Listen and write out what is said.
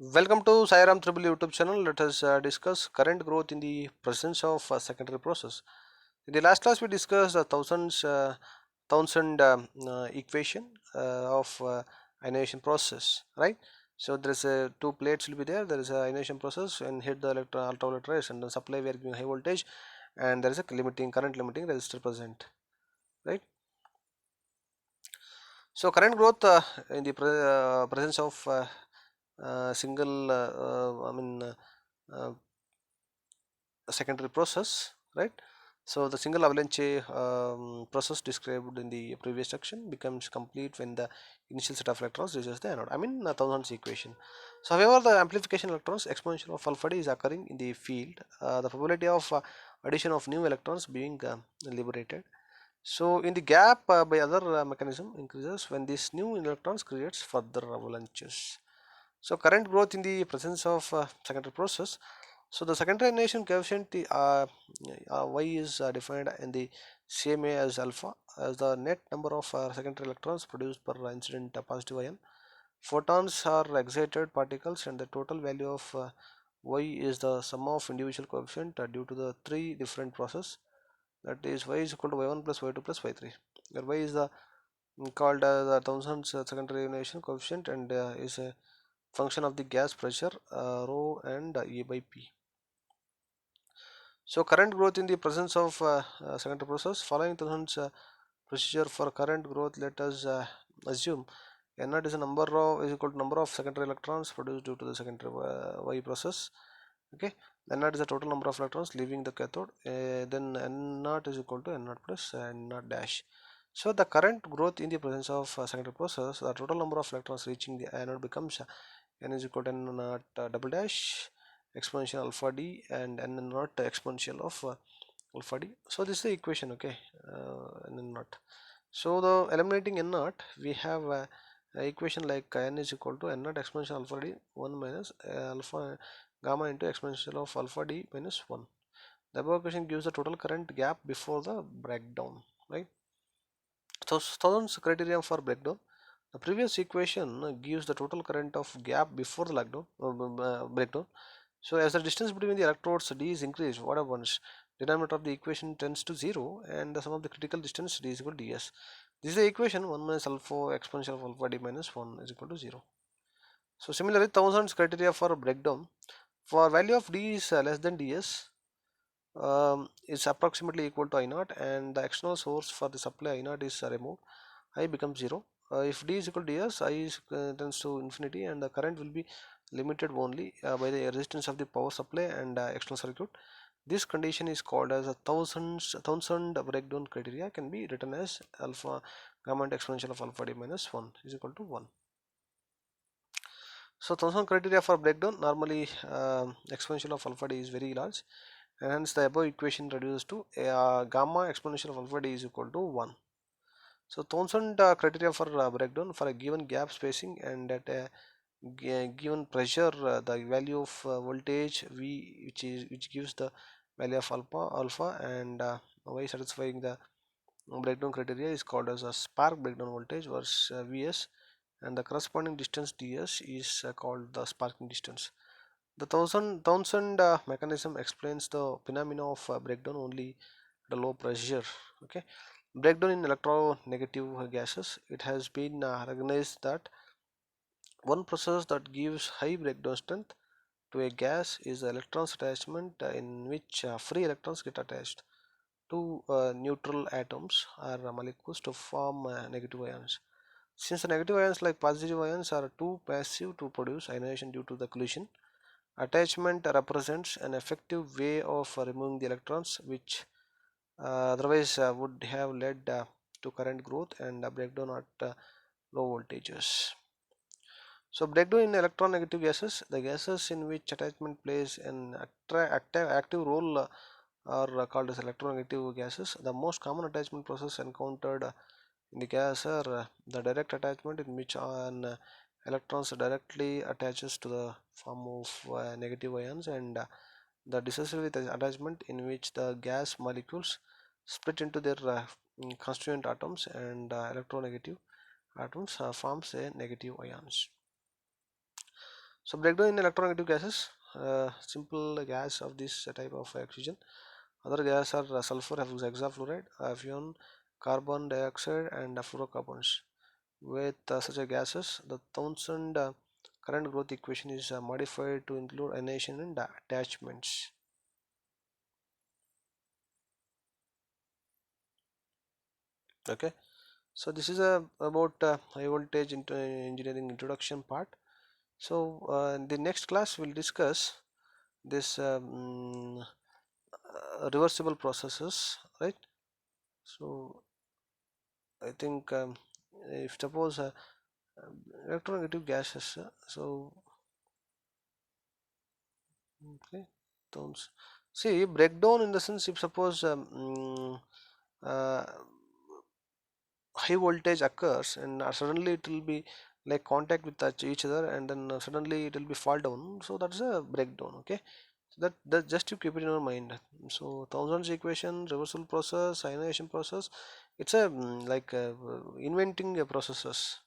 Welcome to Sairam Triple YouTube channel. Let us discuss current growth in the presence of secondary process. In the last class, we discussed the Townsend equation of ionization process, right? So there is two plates will be there. There is a ionization process and hit the ultraviolet rays, and the supply we are giving high voltage, and there is a current limiting resistor present, right? So current growth in the presence of single, secondary process, right? So the single avalanche process described in the previous section becomes complete when the initial set of electrons reaches the anode. Thousands equation. So however, the amplification electrons exponential of alpha d is occurring in the field. The probability of addition of new electrons being liberated. So in the gap by other mechanism increases when these new electrons creates further avalanches. So current growth in the presence of secondary process. So the secondary ionization coefficient Y is defined in the same way as alpha as the net number of secondary electrons produced per incident positive ion. Photons are excited particles, and the total value of Y is the sum of individual coefficient due to the three different processes. That is Y is equal to Y1 plus Y2 plus Y3. Where Y is the called the Thomson's secondary ionization coefficient and is a function of the gas pressure rho and E by P. So current growth in the presence of secondary process. Following Thomson's procedure for current growth, let us assume N naught is a number of is equal to number of secondary electrons produced due to the secondary Y process. Okay, N naught is the total number of electrons leaving the cathode. Then N naught is equal to N naught plus N naught dash. So the current growth in the presence of secondary process, the total number of electrons reaching the anode becomes N is equal to N naught double dash exponential alpha d and N naught exponential of alpha d. So this is the equation, okay, N naught. So the eliminating N naught, we have a equation like N is equal to N naught exponential alpha d 1 minus alpha gamma into exponential of alpha d minus 1. The above equation gives the total current gap before the breakdown, right? So Thousand's criterion for breakdown. The previous equation gives the total current of gap before the breakdown. So as the distance between the electrodes d is increased, what happens? Denominator of the equation tends to 0 and the sum of the critical distance d is equal to ds. This is the equation 1 minus alpha exponential of alpha d minus 1 is equal to 0. So similarly, Thousand's criteria for breakdown. For value of d is less than ds, is approximately equal to I naught, and the external source for the supply I naught is removed. I becomes 0. If d is equal to ds, I is, tends to infinity, and the current will be limited only by the resistance of the power supply and external circuit. This condition is called as a Townsend breakdown criteria, can be written as alpha gamma into exponential of alpha d minus 1 is equal to 1. So Thomson criteria for breakdown, normally exponential of alpha d is very large, and hence the above equation reduces to gamma exponential of alpha d is equal to 1. So Thomson criteria for breakdown for a given gap spacing and at a given pressure, the value of voltage V, which gives the value of alpha and Y satisfying the breakdown criteria, is called as a spark breakdown voltage versus Vs, and the corresponding distance ds is called the sparking distance. The Townsend mechanism explains the phenomena of breakdown only at a low pressure. Okay, breakdown in electronegative gases. It has been recognized that one process that gives high breakdown strength to a gas is the electrons attachment, in which free electrons get attached to neutral atoms or molecules to form negative ions. Since the negative ions like positive ions are too passive to produce ionization due to the collision, attachment represents an effective way of removing the electrons, which otherwise would have led to current growth and breakdown at low voltages. So breakdown in electronegative gases, the gases in which attachment plays an active role are called as electronegative gases. The most common attachment process encountered in the gas are the direct attachment, in which an electrons directly attaches to the form of negative ions, and the dissociative attachment, in which the gas molecules split into their constituent atoms, and electronegative atoms forms a negative ions. So breakdown in electronegative gases, simple gas of this type of oxygen. Other gases are sulfur, hexafluoride, furan, carbon dioxide, and fluorocarbons. With such a gases, the Townsend current growth equation is modified to include ionization and attachments. Okay, so this is about high voltage into engineering introduction part. So in the next class we'll discuss this reversible processes, right? So I think if suppose electronegative gases, so okay, tones. See breakdown in the sense if suppose uh, high voltage occurs and suddenly it will be like contact with each other and then suddenly it will be fall down, so that's a breakdown. Okay, so that just you keep it in your mind. So Townsend's equation, reversal process, ionization process, it's a like inventing a processes.